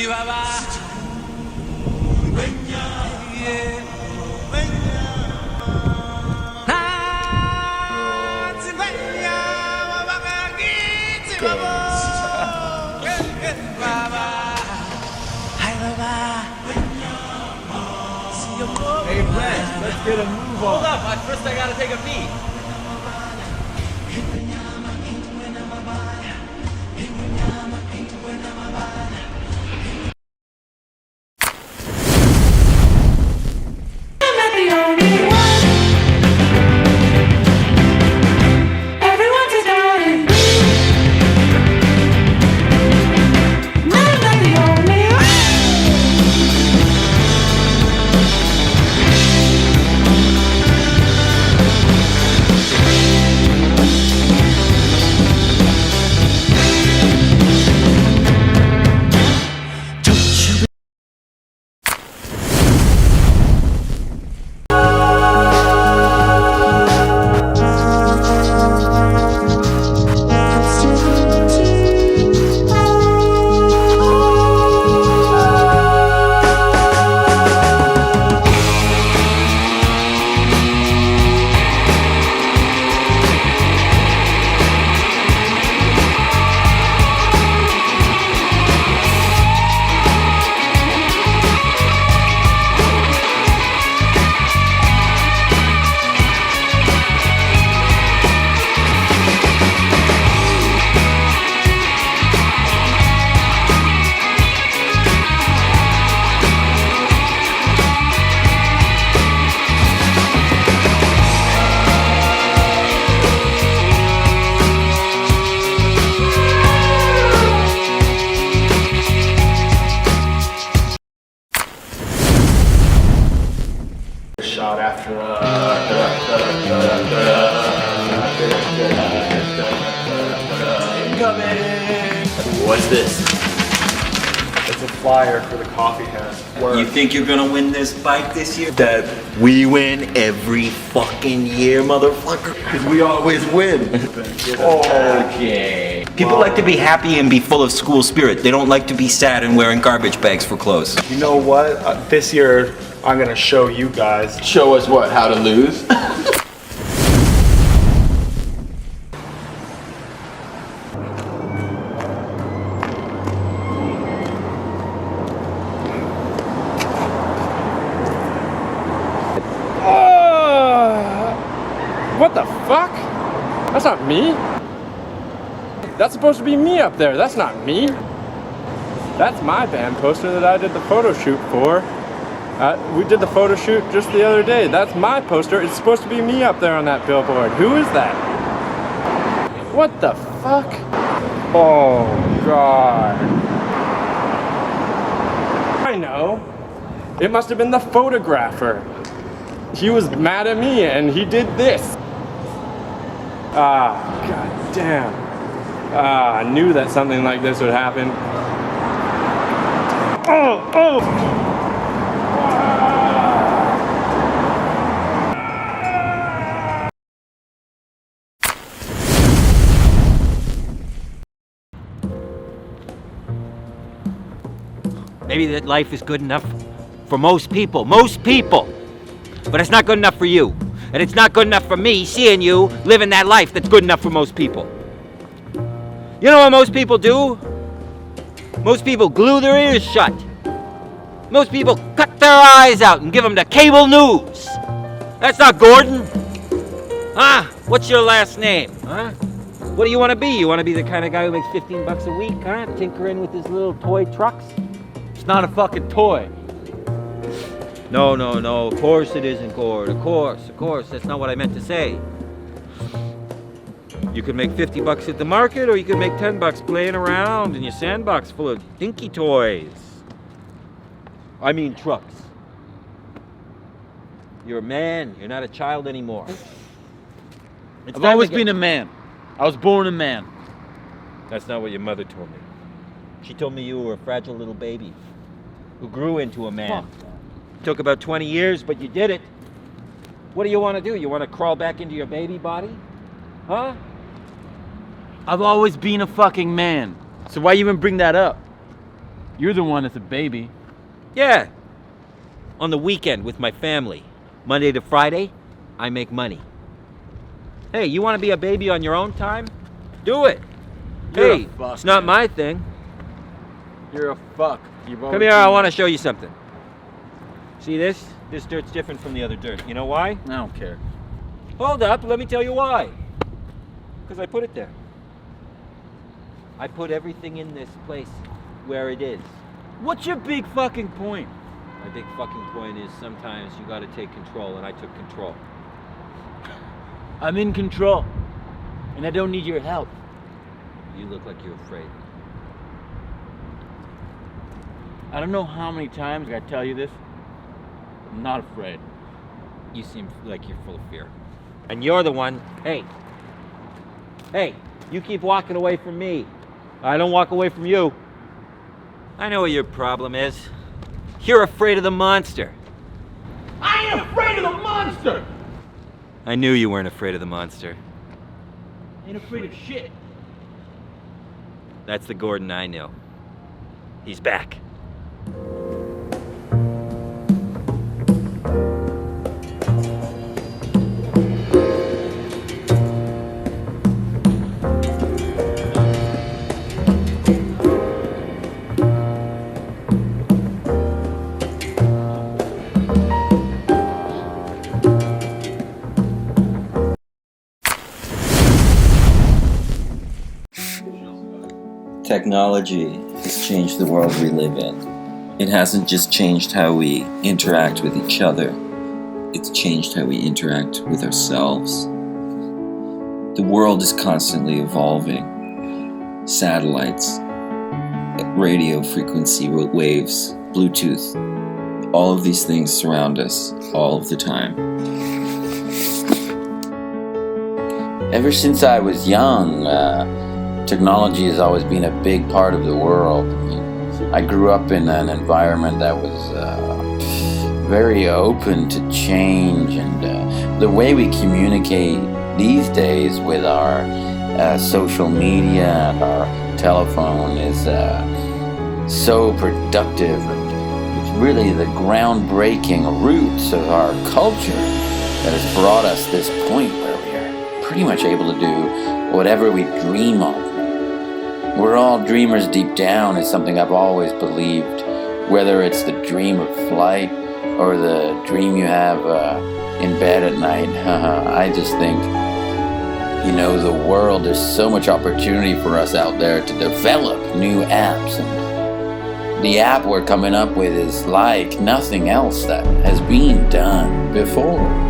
Hey, Brent, let's get a move on. Hold up, first I gotta take a pee. Shot after incoming. What's this? It's a flyer for the coffee house. You think you're gonna win this bike this year? That we win every fucking year, motherfucker. Because we always win. Okay. People like to be happy and be full of school spirit. They don't like to be sad and wearing garbage bags for clothes. You know what? This year, I'm gonna show you guys. Show us what? How to lose? What the fuck? That's not me. That's supposed to be me up there. That's not me. That's my band poster that I did the photo shoot for. We did the photo shoot just the other day. That's my poster. It's supposed to be me up there on that billboard. Who is that? What the fuck? Oh, God. I know. It must have been the photographer. He was mad at me and he did this. God damn. I knew that something like this would happen. Oh! Maybe that life is good enough for most people, but it's not good enough for you. And it's not good enough for me seeing you living that life that's good enough for most people. You know what most people do? Most people glue their ears shut. Most people cut their eyes out and give them the cable news. That's not Gordon. Huh? What's your last name? Huh? What do you want to be? You want to be the kind of guy who makes 15 bucks a week, huh? Tinkering with his little toy trucks? It's not a fucking toy. No, of course it isn't, Gord. Of course, that's not what I meant to say. You could make 50 bucks at the market, or you could make 10 bucks playing around in your sandbox full of dinky toys. I mean trucks. You're a man, you're not a child anymore. I've always been a man. I was born a man. That's not what your mother told me. She told me you were a fragile little baby who grew into a man. Took about 20 years, but you did it. What do you want to do? You want to crawl back into your baby body? Huh? I've always been a fucking man. So why even bring that up? You're the one that's a baby. Yeah. On the weekend with my family. Monday to Friday, I make money. Hey, you want to be a baby on your own time? Do it. You're a Hey, fuck, it's not man. my thing. You're a fuck. Come here, I want to show you something. See this? This dirt's different from the other dirt. You know why? I don't care. Hold up, let me tell you why. Because I put it there. I put everything in this place where it is. What's your big fucking point? My big fucking point is sometimes you gotta take control, and I took control. I'm in control. And I don't need your help. You look like you're afraid. I don't know how many times I gotta tell you this. I'm not afraid. You seem like you're full of fear. And you're the one, hey, you keep walking away from me. I don't walk away from you. I know what your problem is. You're afraid of the monster. I ain't afraid of the monster! I knew you weren't afraid of the monster. I ain't afraid of shit. That's the Gordon I know. He's back. Technology has changed the world we live in. It hasn't just changed how we interact with each other, it's changed how we interact with ourselves. The world is constantly evolving. Satellites, radio frequency waves, Bluetooth, all of these things surround us all of the time. Ever since I was young, technology has always been a big part of the world. I grew up in an environment that was very open to change, and the way we communicate these days with our social media and our telephone is so productive, and it's really the groundbreaking roots of our culture that has brought us this point where we are pretty much able to do whatever we dream of. We're all dreamers deep down is something I've always believed, whether it's the dream of flight or the dream you have in bed at night. I just think, the world, there's so much opportunity for us out there to develop new apps, and the app we're coming up with is like nothing else that has been done before.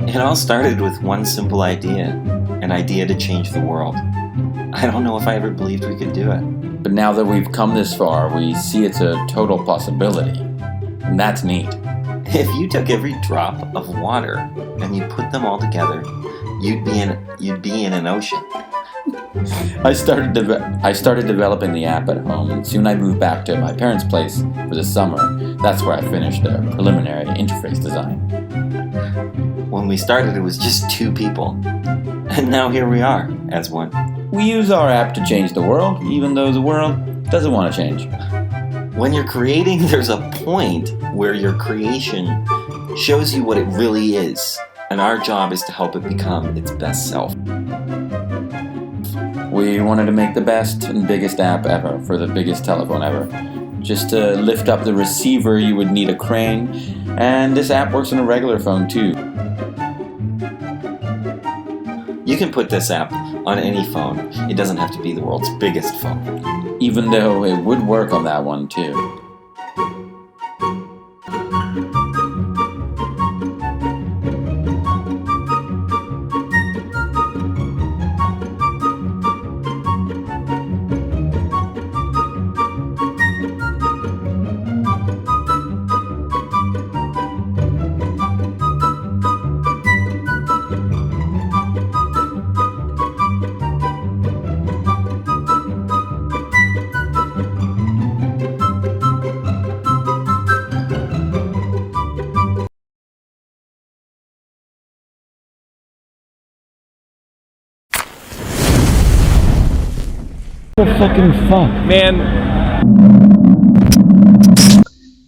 It all started with one simple idea, an idea to change the world. I don't know if I ever believed we could do it. But now that we've come this far, we see it's a total possibility. And that's neat. If you took every drop of water and you put them all together, you'd be in an ocean. I started developing the app at home, and soon I moved back to my parents' place for the summer. That's where I finished the preliminary interface design. When we started, it was just 2 people. And now here we are, as one. We use our app to change the world, even though the world doesn't want to change. When you're creating, there's a point where your creation shows you what it really is. And our job is to help it become its best self. We wanted to make the best and biggest app ever for the biggest telephone ever. Just to lift up the receiver, you would need a crane, and this app works on a regular phone too. You can put this app on any phone. It doesn't have to be the world's biggest phone. Even though it would work on that one too. Man,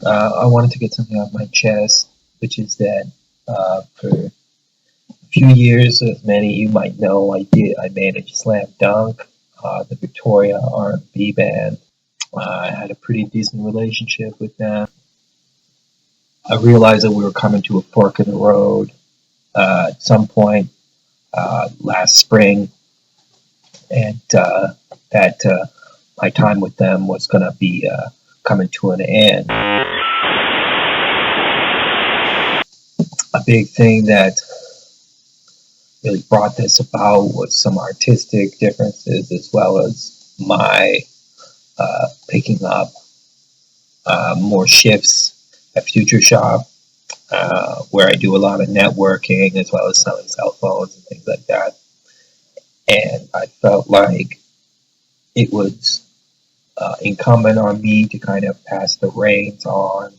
I wanted to get something off my chest, which is that for a few years, as many of you might know, I managed Slam Dunk, the Victoria R&B band. I had a pretty decent relationship with them. I realized that we were coming to a fork in the road at some point last spring, and that my time with them was going to be coming to an end. A big thing that really brought this about was some artistic differences, as well as my picking up more shifts at Future Shop, where I do a lot of networking as well as selling cell phones and things like that. And I felt like it was incumbent on me to kind of pass the reins on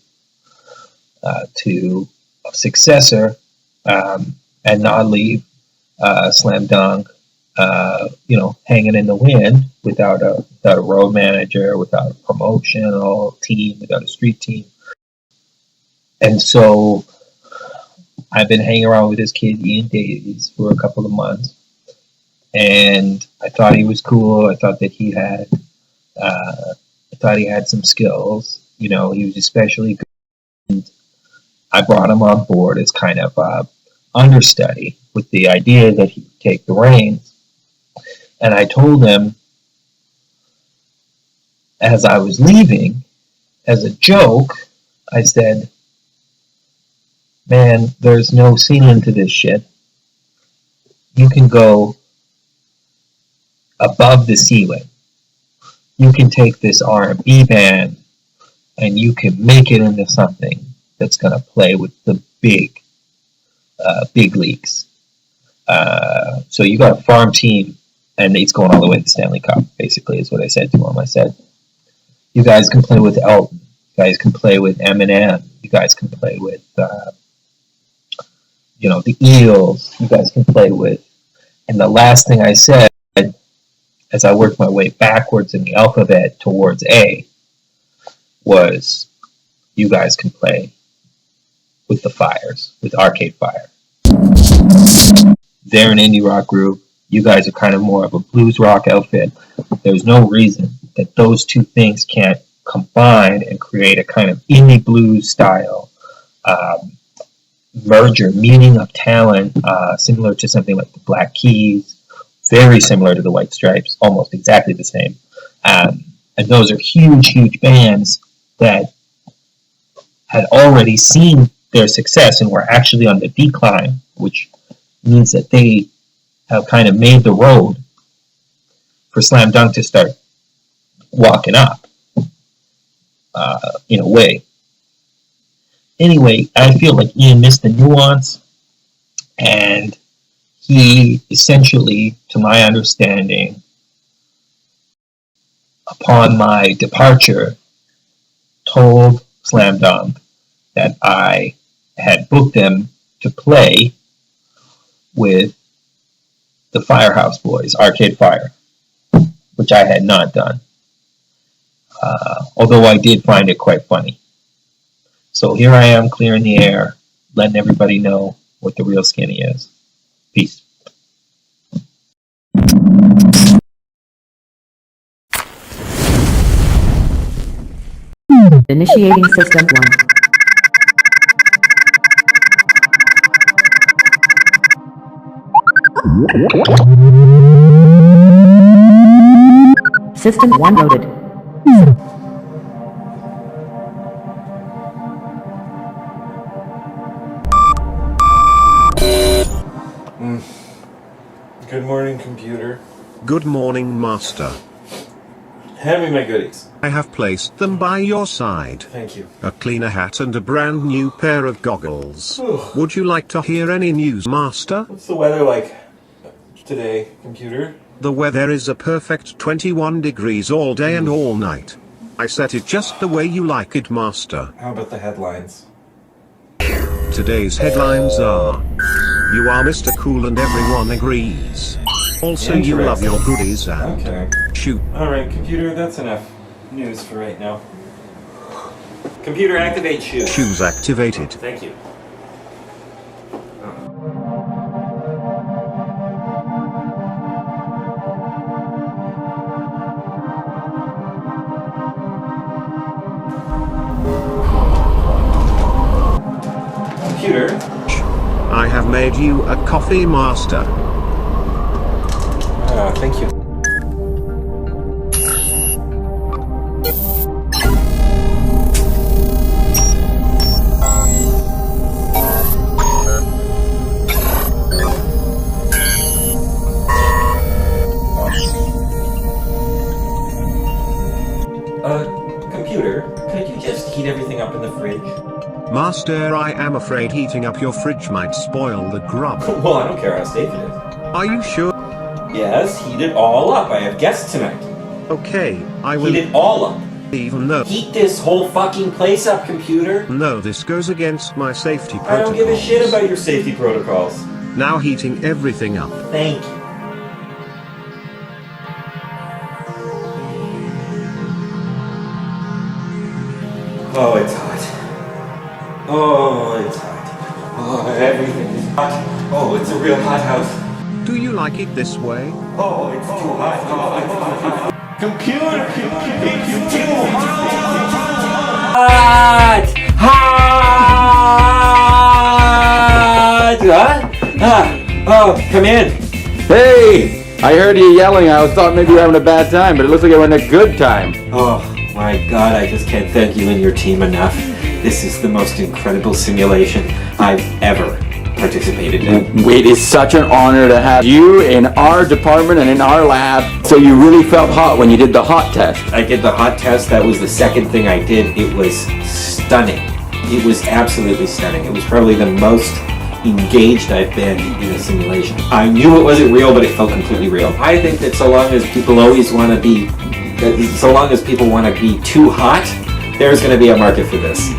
to a successor, and not leave Slam Dunk, hanging in the wind without a road manager, without a promotional team, without a street team. And so I've been hanging around with this kid, Ian Davies, for a couple of months. And I thought he was cool. I thought that he had some skills. He was especially good. And I brought him on board as kind of understudy with the idea that he would take the reins. And I told him, as I was leaving, as a joke, I said, man, there's no ceiling to this shit. You can go above the ceiling. You can take this R&B band and you can make it into something that's going to play with the big leagues. So you got a farm team, and it's going all the way to the Stanley Cup, basically, is what I said to him. I said, you guys can play with Elton. You guys can play with Eminem. You guys can play with, the Eels. You guys can play with. And the last thing I said, as I worked my way backwards in the alphabet towards A, was, you guys can play with the Fires, with Arcade Fire. They're an indie rock group. You guys are kind of more of a blues rock outfit. There's no reason that those two things can't combine and create a kind of indie blues style merger, meeting of talent, similar to something like the Black Keys, very similar to the White Stripes, almost exactly the same. And those are huge, huge bands that had already seen their success and were actually on the decline, which means that they have kind of made the road for Slam Dunk to start walking up, in a way. Anyway, I feel like Ian missed the nuance, and he essentially, to my understanding, upon my departure, told Slam Dunk that I had booked them to play with the Firehouse Boys, Arcade Fire, which I had not done. Although I did find it quite funny. So here I am, clearing the air, letting everybody know what the real Skinny is. Peace. Initiating System 1. System 1 loaded. Good morning, computer. Good morning, master. Hand me my goodies. I have placed them by your side. Thank you. A cleaner hat and a brand new pair of goggles. Would you like to hear any news, master? What's the weather like today, computer? The weather is a perfect 21 degrees all day and all night. I set it just the way you like it, master. How about the headlines? Today's headlines are: you are Mr. Cool and everyone agrees. Also, you love your goodies and Okay. shoot. Alright, computer, that's enough news for right now. Computer, activate shoes. Shoes activated. Thank you. Computer. I have made you a coffee master. Thank you. Computer, could you just heat everything up in the fridge? Master, I am afraid heating up your fridge might spoil the grub. Well, I don't care how safe it is. Are you sure? Yes, heat it all up. I have guests tonight. Okay, I will. Heat it all up. Even though. Heat this whole fucking place up, computer. No, this goes against my safety I protocols. don't give a shit about your safety protocols. Now heating everything up. Thank you. Oh, it's hot. Oh, it's hot. Oh, everything is hot. Oh, it's a real hot house. Do you like it this way? Oh, it's too hot. Oh, it's hot. Computer, it's too hot. Hot. Oh, come in. Hey! I heard you yelling. I thought maybe you were having a bad time, but it looks like you're having a good time. Oh my god, I just can't thank you and your team enough. This is the most incredible simulation I've ever participated in. It is such an honor to have you in our department and in our lab. So you really felt hot when you did the hot test. I did the hot test. That was the second thing I did. It was stunning. It was absolutely stunning. It was probably the most engaged I've been in a simulation. I knew it wasn't real, but it felt completely real. I think that so long as people always want to be, so long as people want to be too hot, there's going to be a market for this.